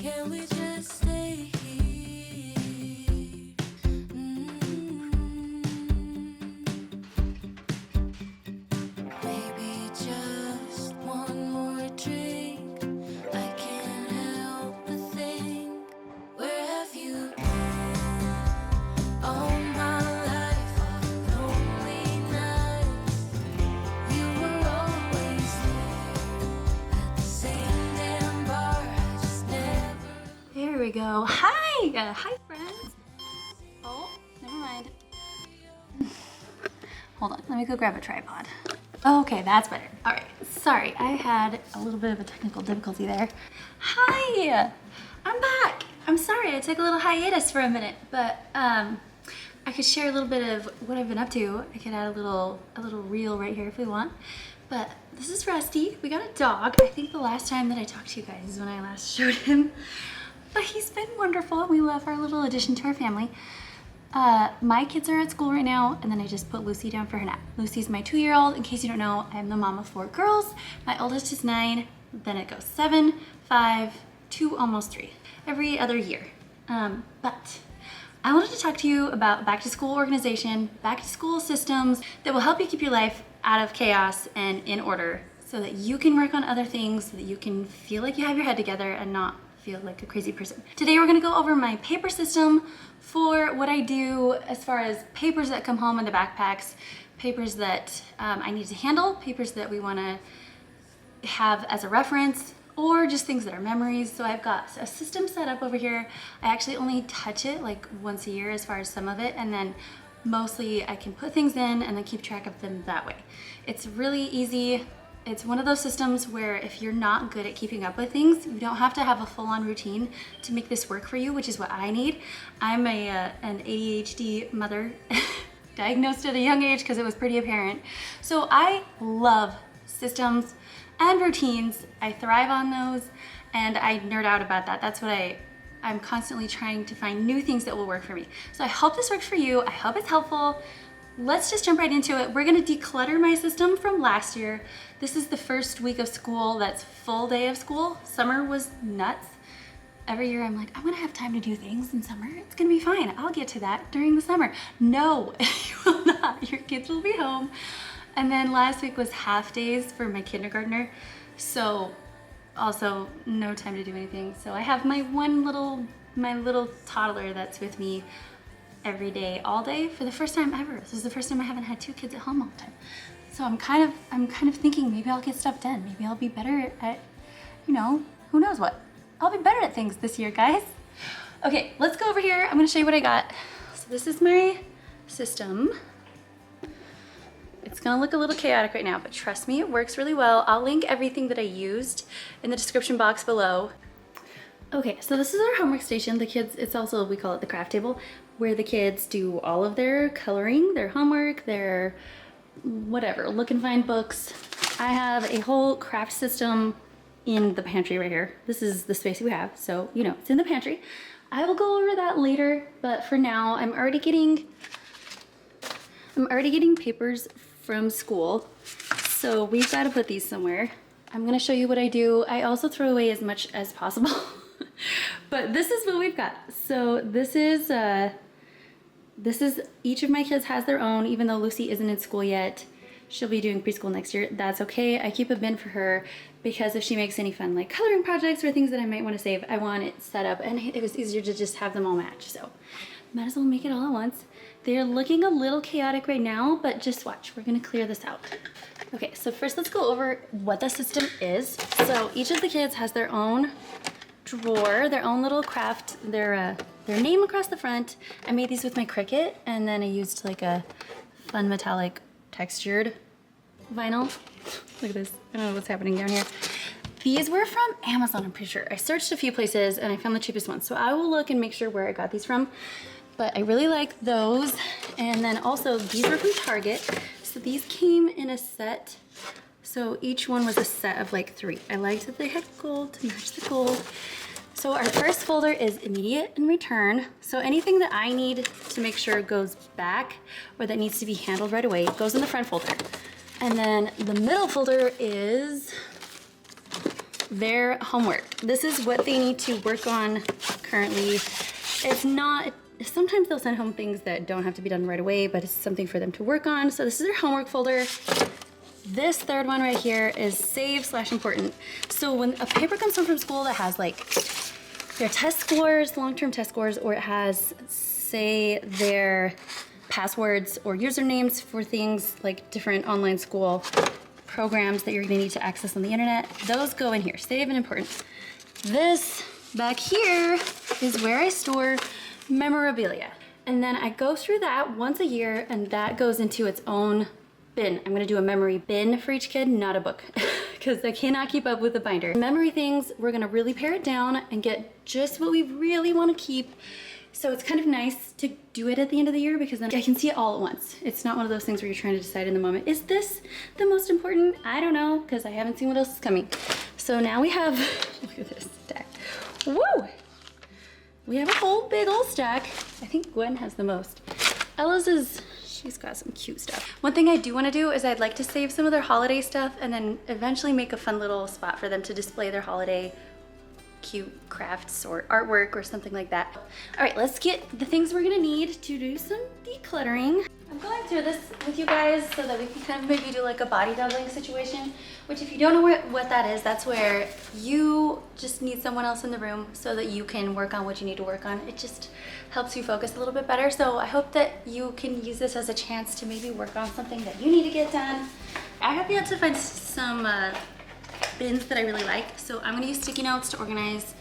Can we just stay here? Maybe just one more drink. I can't help but think, where have you been? All my life, all the lonely nights. You were always there at the same damn bar. I just never. There we go. Hi! Hi, friends. Oh, never mind. Hold on, let me go grab a tripod. Okay, that's better. All right, sorry, I had a little bit of a technical difficulty there. Hi! I'm back. I'm sorry, I took a little hiatus for a minute, but I could share a little bit of what I've been up to. I could add a little reel right here if we want. But this is Rusty. We got a dog. I think the last time that I talked to you guys is when I last showed him. But he's been wonderful. We love our little addition to our family. My kids are at school right now, and then I just put Lucy down for her nap. Lucy's my 2-year-old. In case you don't know, I'm the mom of 4 girls. My oldest is 9, then it goes 7, 5, 2, almost 3, every other year. But I wanted to talk to you about back to school organization, back to school systems that will help you keep your life out of chaos and in order so that you can work on other things, so that you can feel like you have your head together and not feel like a crazy person. Today we're gonna go over my paper system for what I do as far as papers that come home in the backpacks, papers that I need to handle, papers that we wanna have as a reference, or just things that are memories. So I've got a system set up over here. I actually only touch it like once a year as far as some of it, and then mostly I can put things in and then keep track of them that way. It's really easy. It's one of those systems where if you're not good at keeping up with things, you don't have to have a full-on routine to make this work for you, which is what I need. I'm an ADHD mother, diagnosed at a young age because it was pretty apparent. So I love systems and routines. I thrive on those, and I nerd out about that. That's what I'm constantly trying to find new things that will work for me. So I hope this works for you. I hope it's helpful. Let's just jump right into it. We're gonna declutter my system from last year. This is the first week of school that's full day of school. Summer was nuts. Every year I'm like, I'm gonna have time to do things in summer. It's gonna be fine. I'll get to that during the summer. No, you will not. Your kids will be home. And then last week was half days for my kindergartner. So also no time to do anything. So I have my little toddler that's with me every day, all day, for the first time ever. This is the first time I haven't had 2 kids at home all the time. So I'm kind of thinking maybe I'll get stuff done. Maybe I'll be better at, you know, who knows what. I'll be better at things this year, guys. Okay, let's go over here. I'm gonna show you what I got. So this is my system. It's gonna look a little chaotic right now, but trust me, it works really well. I'll link everything that I used in the description box below. Okay, so this is our homework station. The kids, it's also, we call it the craft table, where the kids do all of their coloring, their homework, their whatever, look and find books. I have a whole craft system in the pantry right here. This is the space we have, so you know, it's in the pantry. I will go over that later, but for now, I'm already getting papers from school, so we've got to put these somewhere. I'm gonna show you what I do. I also throw away as much as possible. But this is what we've got. So this is each of my kids has their own, even though Lucy isn't in school yet. She'll be doing preschool next year. That's okay. I keep a bin for her because if she makes any fun like coloring projects or things that I might want to save, I want it set up, and it was easier to just have them all match. So might as well make it all at once. They're looking a little chaotic right now, but just watch. We're gonna clear this out. Okay, so first let's go over what the system is. So each of the kids has their own drawer, their own little craft, their name across the front. I made these with my Cricut, and then I used like a fun metallic textured vinyl. Look at this. I don't know what's happening down here. These were from Amazon, I'm pretty sure. I searched a few places and I found the cheapest ones. So I will look and make sure where I got these from. But I really like those. And then also these were from Target. So these came in a set. So each one was a set of like 3. I liked that they had gold to match the gold. So our first folder is immediate and return. So anything that I need to make sure goes back or that needs to be handled right away goes in the front folder. And then the middle folder is their homework. This is what they need to work on currently. It's not, sometimes they'll send home things that don't have to be done right away, but it's something for them to work on. So this is their homework folder. This third one right here is save/important. So when a paper comes home from school that has like their test scores, long-term test scores, or it has, say, their passwords or usernames for things like different online school programs that you're gonna need to access on the internet, those go in here, save and important. This back here is where I store memorabilia. And then I go through that once a year, and that goes into its own bin. I'm gonna do a memory bin for each kid, not a book, because I cannot keep up with the binder. Memory things, we're gonna really pare it down and get just what we really wanna keep. So it's kind of nice to do it at the end of the year, because then I can see it all at once. It's not one of those things where you're trying to decide in the moment, is this the most important? I don't know, because I haven't seen what else is coming. So now we have, look at this stack. Woo! We have a whole big old stack. I think Gwen has the most. Ella's is, she's got some cute stuff. One thing I do want to do is I'd like to save some of their holiday stuff and then eventually make a fun little spot for them to display their holiday cute crafts or artwork or something like that. All right, let's get the things we're gonna need to do some decluttering. I'm going through this with you guys so that we can kind of maybe do like a body doubling situation, which if you don't know what that is, that's where you just need someone else in the room so that you can work on what you need to work on. It just helps you focus a little bit better. So I hope that you can use this as a chance to maybe work on something that you need to get done. I have yet to find some bins that I really like. So I'm gonna use sticky notes to organize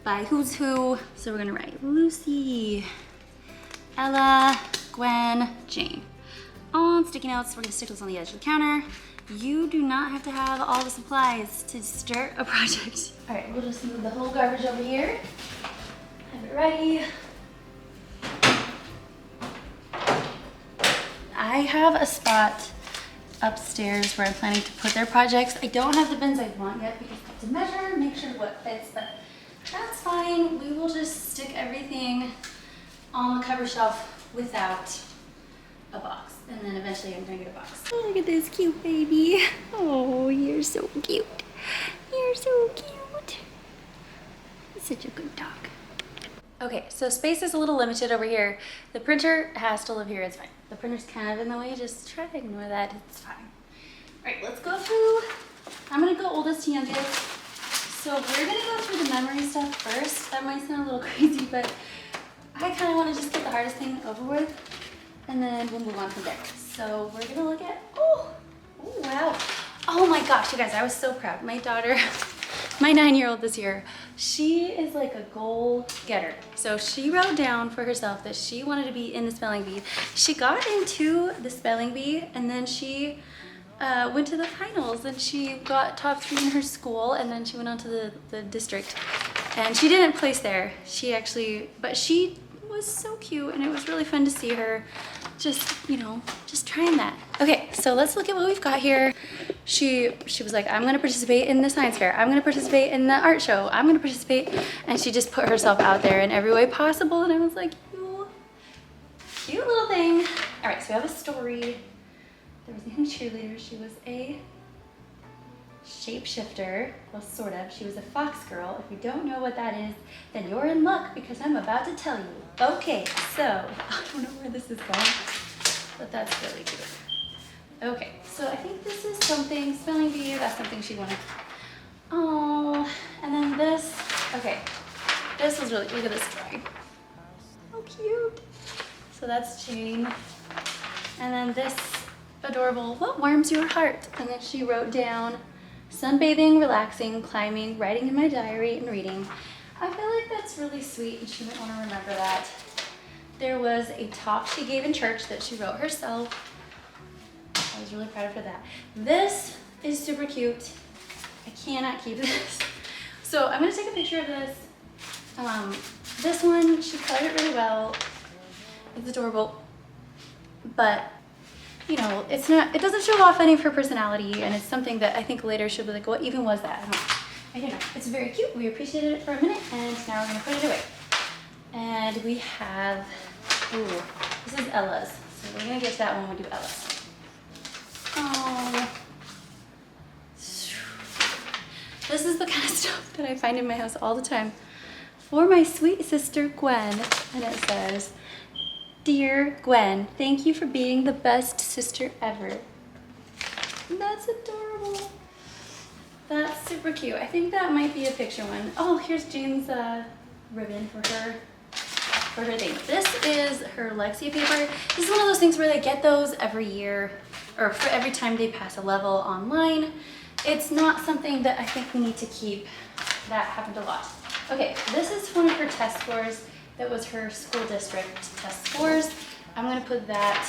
by who's who. So we're gonna write Lucy, Ella, Gwen, Jane. On sticky notes, we're gonna stick those on the edge of the counter. You do not have to have all the supplies to start a project. All right, we'll just move the whole garbage over here. Have it ready. I have a spot upstairs where I'm planning to put their projects. I don't have the bins I want yet because I have to measure, make sure what fits, but that's fine. We will just stick everything on the cover shelf without a box. And then eventually I'm gonna get a box. Oh, look at this cute baby. Oh, you're so cute. You're so cute. Such a good dog. Okay, so space is a little limited over here. The printer has to live here, it's fine. The printer's kind of in the way, just try to ignore that, it's fine. All right, let's go through. I'm gonna go oldest to youngest. So we're gonna go through the memory stuff first. That might sound a little crazy, but I kind of want to just get the hardest thing over with, and then we'll move on from there. So we're gonna look at, oh wow. Oh my gosh, you guys, I was so proud. My daughter, my 9-year-old this year, she is like a goal getter. So she wrote down for herself that she wanted to be in the spelling bee. She got into the spelling bee, and then she went to the finals, and she got top 3 in her school, and then she went on to the district. And she didn't place there. She actually, but she was so cute, and it was really fun to see her just, you know, just trying that. Okay, so let's look at what we've got here. She was like, I'm gonna participate in the science fair. I'm gonna participate in the art show. I'm gonna participate. And she just put herself out there in every way possible. And I was like, you cute little thing. All right, so we have a story. There was a young cheerleader. She was a shapeshifter. Well, sort of. She was a fox girl. If you don't know what that is, then you're in luck because I'm about to tell you. Okay, so I don't know where this is going, but that's really cute. Okay, so I think this is something, spelling bee, that's something she wanted. Oh, and then this, okay, this was really, look at this drawing. So cute. So that's Jane. And then this adorable, what warms your heart? And then she wrote down, sunbathing, relaxing, climbing, writing in my diary, and reading. I feel like that's really sweet, and she might want to remember that. There was a talk she gave in church that she wrote herself. I was really proud of her for that. This is super cute. I cannot keep this. So I'm gonna take a picture of this. This one, she colored it really well. It's adorable, but you know, it's not, it doesn't show off any of her personality, and it's something that I think later she'll be like, what even was that? I don't know. It's very cute. We appreciated it for a minute, and now we're gonna put it away. And we have, ooh, this is Ella's. So we're gonna get to that when we do Ella's. Oh, this is the kind stuff that I find in my house all the time. For my sweet sister Gwen, and it says, "Dear Gwen, thank you for being the best sister ever." And that's adorable. That's super cute. I think that might be a picture one. Oh, here's Jane's ribbon for her thing. This is her Lexia paper. This is one of those things where they get those every year, or for every time they pass a level online. It's not something that I think we need to keep. That happened a lot. Okay, this is one of her test scores. That was her school district test scores. I'm gonna put that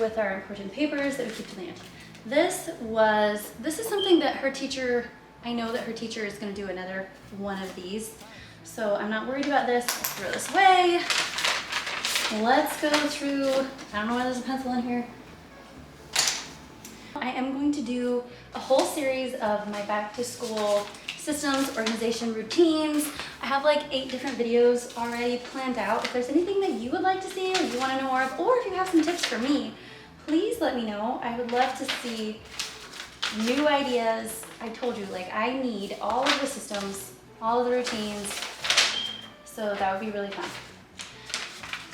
with our important papers that we keep to the end. This is something that her teacher, I know that her teacher is gonna do another one of these. So I'm not worried about this. Let's throw this away. Let's go through, I don't know why there's a pencil in here. I am going to do a whole series of my back to school systems, organization, routines. I have like 8 different videos already planned out. If there's anything that you would like to see or you want to know more of, or if you have some tips for me, please let me know. I would love to see new ideas. I told you, like, I need all of the systems, all of the routines. So that would be really fun.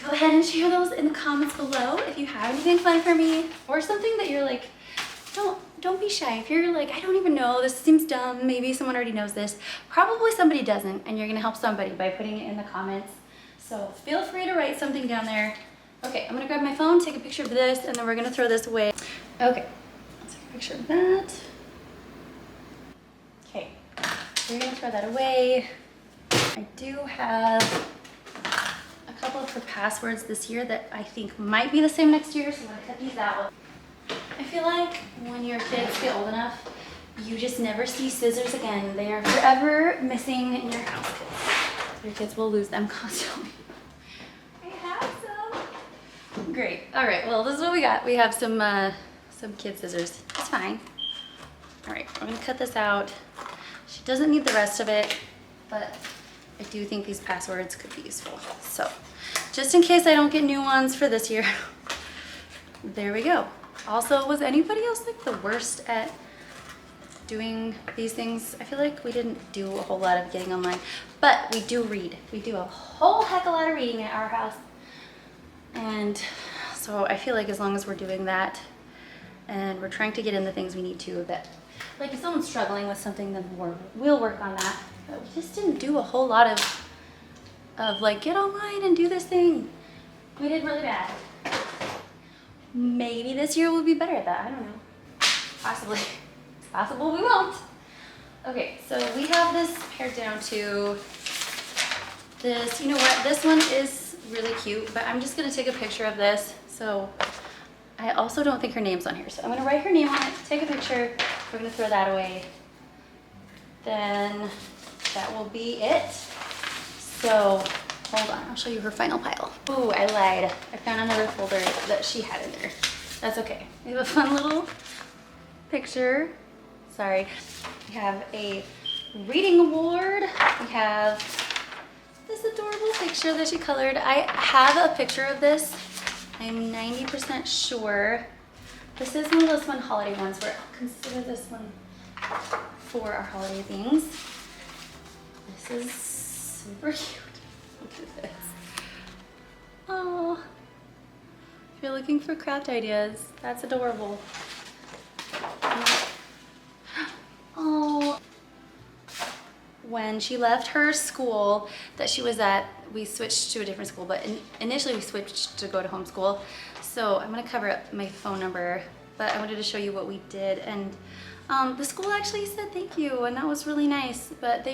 Go ahead and share those in the comments below if you have anything fun for me, or something that you're like, don't be shy. If you're like, I don't even know, this seems dumb, maybe someone already knows this. Probably somebody doesn't, and you're gonna help somebody by putting it in the comments. So feel free to write something down there. Okay, I'm gonna grab my phone, take a picture of this, and then we're gonna throw this away. Okay, let's take a picture of that. Okay, we're gonna throw that away. I do have a couple of her passwords this year that I think might be the same next year, so I'm gonna cut these out. I feel like when your kids get old enough, you just never see scissors again. They are forever missing in your house. Your kids will lose them constantly. I have some. Great. All right. Well, this is what we got. We have some kid scissors. It's fine. All right. We're gonna cut this out. She doesn't need the rest of it, but I do think these passwords could be useful. So, just in case I don't get new ones for this year, there we go. Also, was anybody else like the worst at doing these things? I feel like we didn't do a whole lot of getting online, but we do read. We do a whole heck of a lot of reading at our house. And so I feel like as long as we're doing that and we're trying to get in the things we need to, that like if someone's struggling with something, then we'll work on that. But we just didn't do a whole lot of like get online and do this thing. We did really bad. Maybe this year we'll be better at that. I don't know. Possibly. It's possible we won't. Okay, so we have this pared down to this. You know what? This one is really cute, but I'm just going to take a picture of this. So I also don't think her name's on here. So I'm going to write her name on it, take a picture. We're going to throw that away. Then that will be it. So hold on, I'll show you her final pile. Ooh, I lied. I found another folder that she had in there. That's okay. We have a fun little picture. Sorry. We have a reading award. We have this adorable picture that she colored. I have a picture of this. I'm 90% sure. This is one of those fun holiday ones where I'll consider this one for our holiday things. This is super cute. Look at this. Oh, if you're looking for craft ideas, that's adorable. Oh, when she left her school that she was at, we switched to a different school, but initially we switched to go to homeschool. So I'm gonna cover up my phone number, but I wanted to show you what we did. And the school actually said thank you, and that was really nice, but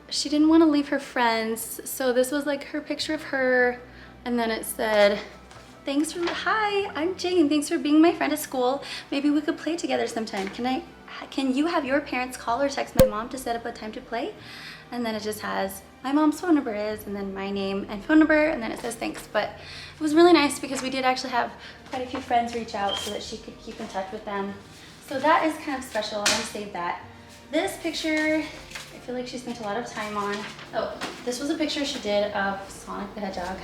she didn't want to leave her friends, so this was like her picture of her, and then it said, hi, I'm Jane, thanks for being my friend at school. Maybe we could play together sometime. Can you have your parents call or text my mom to set up a time to play? And then it just has my mom's phone number is, and then my name and phone number, and then it says thanks. But it was really nice because we did actually have quite a few friends reach out so that she could keep in touch with them. So that is kind of special. I'm gonna save that. This picture, I feel like she spent a lot of time on. Oh, this was a picture she did of Sonic the Hedgehog.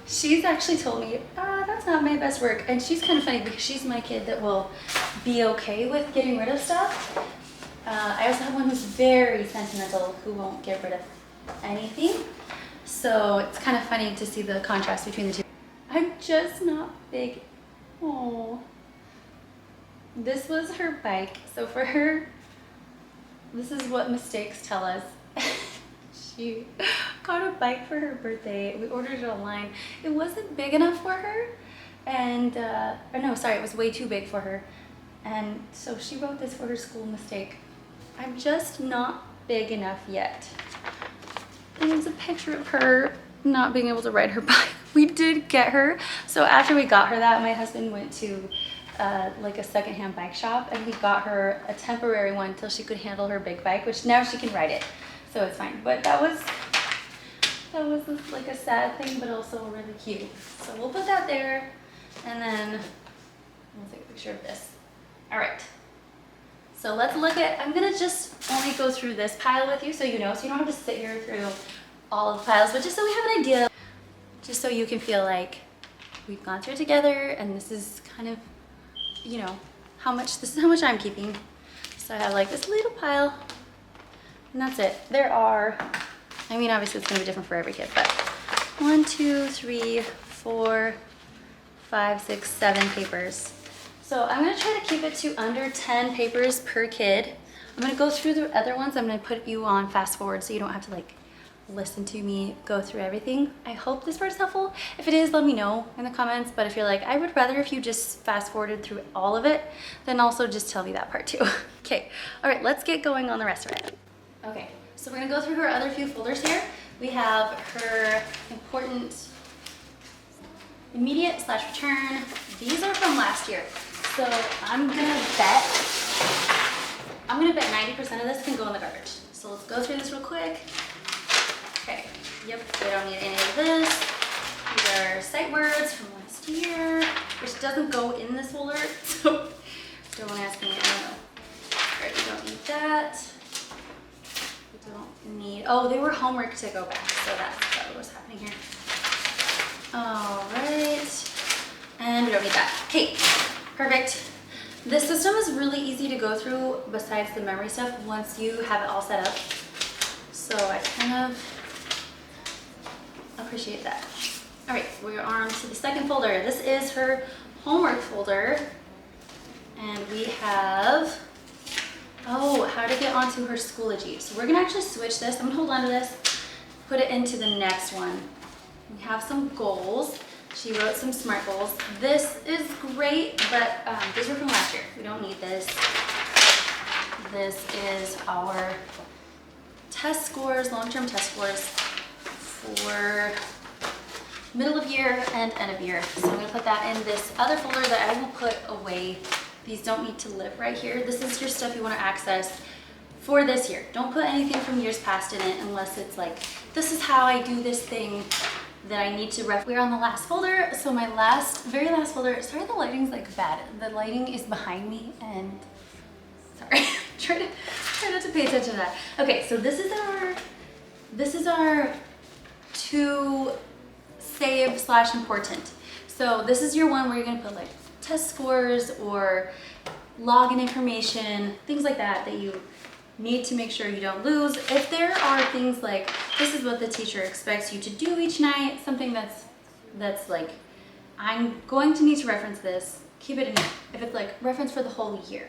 She's actually told me, that's not my best work. And she's kind of funny because she's my kid that will be okay with getting rid of stuff. I also have one who's very sentimental, who won't get rid of anything. So it's kind of funny to see the contrast between the two. I'm just not big. Oh, this was her bike. So for her, this is what mistakes tell us. She got a bike for her birthday. We ordered it online. It wasn't big enough for her, and or no, sorry, it was way too big for her. And so she wrote this for her school mistake. I'm just not big enough yet. And it's a picture of her not being able to ride her bike. We did get her. So after we got her that, my husband went to like a secondhand bike shop, and we got her a temporary one till she could handle her big bike, which now she can ride it. So it's fine. But that was like a sad thing, but also really cute. So we'll put that there, and then we'll take a picture of this. All right. So let's look at, I'm gonna just only go through this pile with you so you know, so you don't have to sit here through all of the piles, but just so we have an idea, just so you can feel like we've gone through it together, and this is kind of, you know, this is how much I'm keeping. So I have like this little pile, and that's it. There are, I mean, obviously it's gonna be different for every kid, but 1, 2, 3, 4, 5, 6, 7 papers. So I'm gonna try to keep it to under 10 papers per kid. I'm gonna go through the other ones. I'm gonna put you on fast forward so you don't have to like listen to me go through everything. I hope this part is helpful. If it is, let me know in the comments. But if you're like, I would rather if you just fast forwarded through all of it, then also just tell me that part too. Okay, all right, let's get going on the rest of it. Okay, so we're gonna go through her other few folders here. We have her important immediate / return. These are from last year. So I'm gonna bet 90% of this can go in the garbage. So let's go through this real quick. Okay, yep, we don't need any of this. These are sight words from last year, which doesn't go in this folder, so don't ask me, I don't know. All right, we don't need that. We don't need, oh, they were homework to go back, so that's probably what's happening here. All right, and we don't need that. Okay, perfect. This system is really easy to go through besides the memory stuff once you have it all set up. So I kind of appreciate that. All right, we're on to the second folder. This is her homework folder. And we have, oh, how to get onto her Schoology. So we're gonna actually switch this. I'm gonna hold on to this, put it into the next one. We have some goals. She wrote some SMART goals. This is great, but these were from last year. We don't need this. This is our test scores, long-term test scores for middle of year and end of year. So I'm gonna put that in this other folder that I will put away. These don't need to live right here. This is your stuff you wanna access for this year. Don't put anything from years past in it unless it's like, this is how I do this thing that I need to We're on the last folder. So my very last folder, sorry the lighting's like bad. The lighting is behind me and sorry, try not to pay attention to that. Okay, so this is our to save / important. So this is your one where you're gonna put like test scores or login information, things like that that you need to make sure you don't lose. If there are things like, this is what the teacher expects you to do each night, something that's like, I'm going to need to reference this, keep it in here. If it's like reference for the whole year.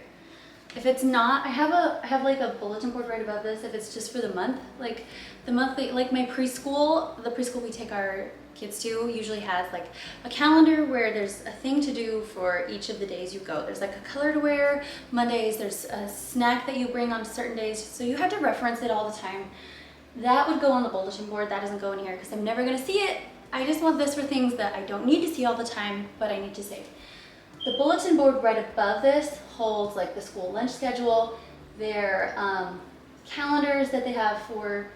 If it's not, I have like a bulletin board right above this if it's just for the month. Like the monthly, like my preschool, the preschool we take our kids to usually has like a calendar where there's a thing to do for each of the days you go. There's like a color to wear, Mondays, there's a snack that you bring on certain days, so you have to reference it all the time. That would go on the bulletin board, that doesn't go in here because I'm never gonna see it. I just want this for things that I don't need to see all the time, but I need to save. The bulletin board right above this holds like the school lunch schedule, their calendars that they have for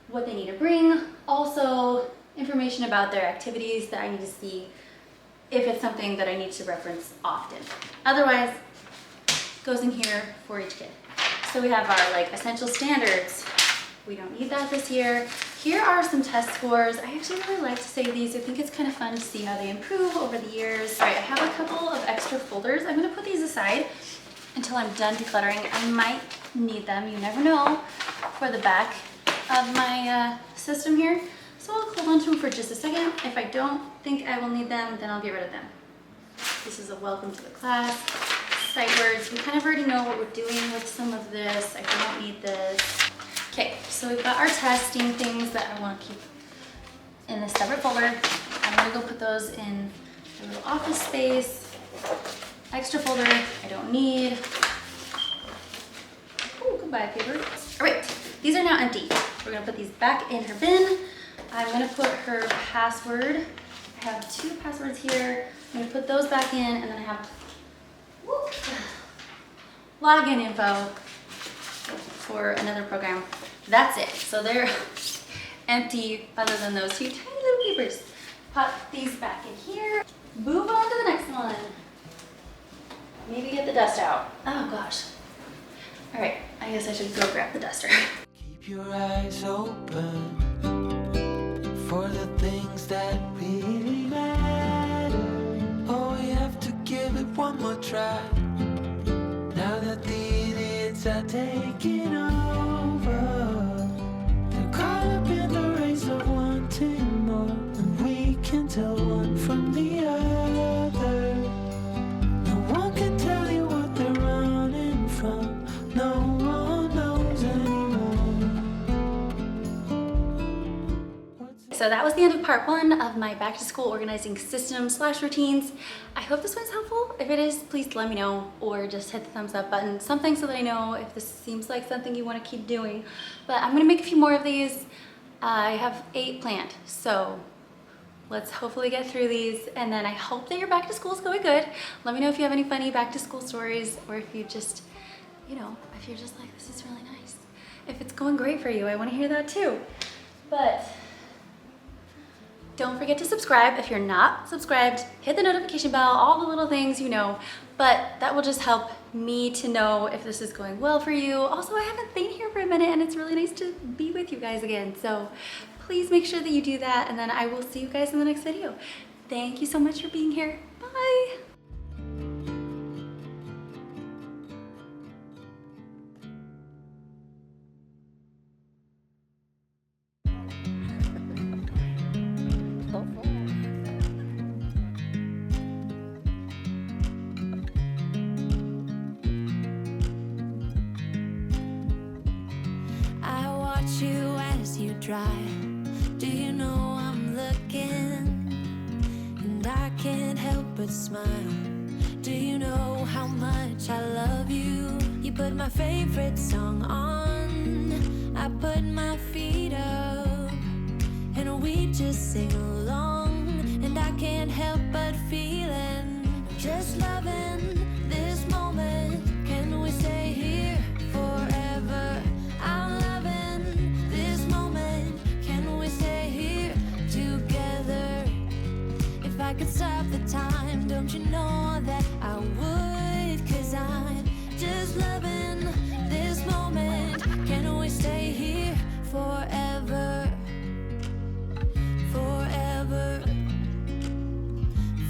what they need to bring, also information about their activities that I need to see if it's something that I need to reference often. Otherwise, it goes in here for each kid. So we have our like essential standards. We don't need that this year. Here are some test scores. I actually really like to save these. I think it's kind of fun to see how they improve over the years. All right, I have a couple of extra folders. I'm gonna put these aside until I'm done decluttering. I might need them, you never know, for the back of my system here. So I'll hold on to them for just a second. If I don't think I will need them, then I'll get rid of them. This is a welcome to the class. Sight words. We kind of already know what we're doing with some of this. I don't need this. Okay, so we've got our testing things that I want to keep in a separate folder. I'm gonna go put those in a little office space. Extra folder I don't need. Oh, goodbye paper. All right, these are now empty. We're gonna put these back in her bin. I'm gonna put her password. I have 2 passwords here. I'm gonna put those back in, and then I have login info for another program. That's it. So they're empty other than those 2 tiny little papers. Put these back in here. Move on to the next one. Maybe get the dust out. Oh gosh. All right, I guess I should go grab the duster. Keep your eyes open for the things that really matter. Oh, you have to give it one more try. Now that the idiots are taking over, they're caught up in the race of wanting more, and we can tell one from the other. No one can tell you what they're running from. No one knows anymore. So that was the end of part 1 of my back to school organizing system / routines. I hope this was helpful. If it is, please let me know, or just hit the thumbs up button, something so that I know if this seems like something you want to keep doing. But I'm gonna make a few more of these. I have 8 planned, so let's hopefully get through these, and then I hope that your back to school is going good. Let me know if you have any funny back to school stories, or if you just, you know, if you're just like, this is really nice. If it's going great for you, I want to hear that too. But don't forget to subscribe. If you're not subscribed, hit the notification bell, all the little things you know, but that will just help me to know if this is going well for you. Also, I haven't been here for a minute, and it's really nice to be with you guys again. So please make sure that you do that, and then I will see you guys in the next video. Thank you so much for being here. Bye. I watch you as you drive. Do you know I'm looking? And I can't help but smile. Do you know how much I love you? You put my favorite song on. I put my feet up, and we just sing along. And I can't help but feeling, just loving this moment. Can we stay here forever? I'm loving this moment. Can we stay here together? If I could stop the time, don't you know that I would? 'Cause I'm just loving this moment. Can we stay here forever? Forever.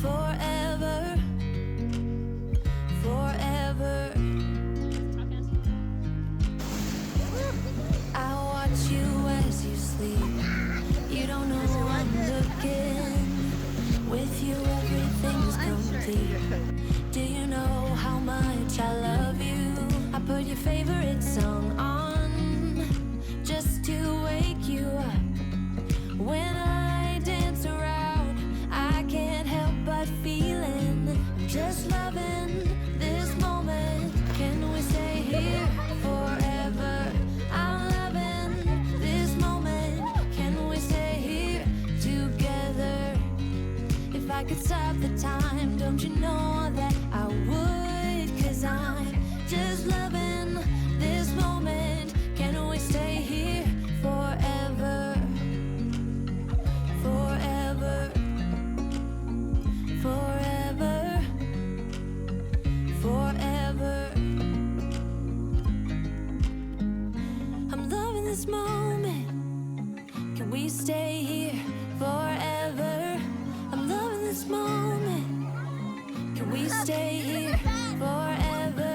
Forever. Forever. I watch you as you sleep. You don't know I'm looking. With you everything's complete. Do you know how much I love you? I put your favorite song on just to wake you up. When I dance around, I can't help but feeling, just loving this moment. Can we stay here forever? I'm loving this moment. Can we stay here together? If I could stop the time, don't you know that I would? 'Cause I'm just loving this moment. Can we stay here forever? Forever. Forever. Forever. I'm loving this moment. Can we stay here forever? I'm loving this moment. Can we stay here forever?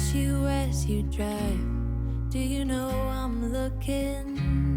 watch you as you drive. Do you know I'm looking?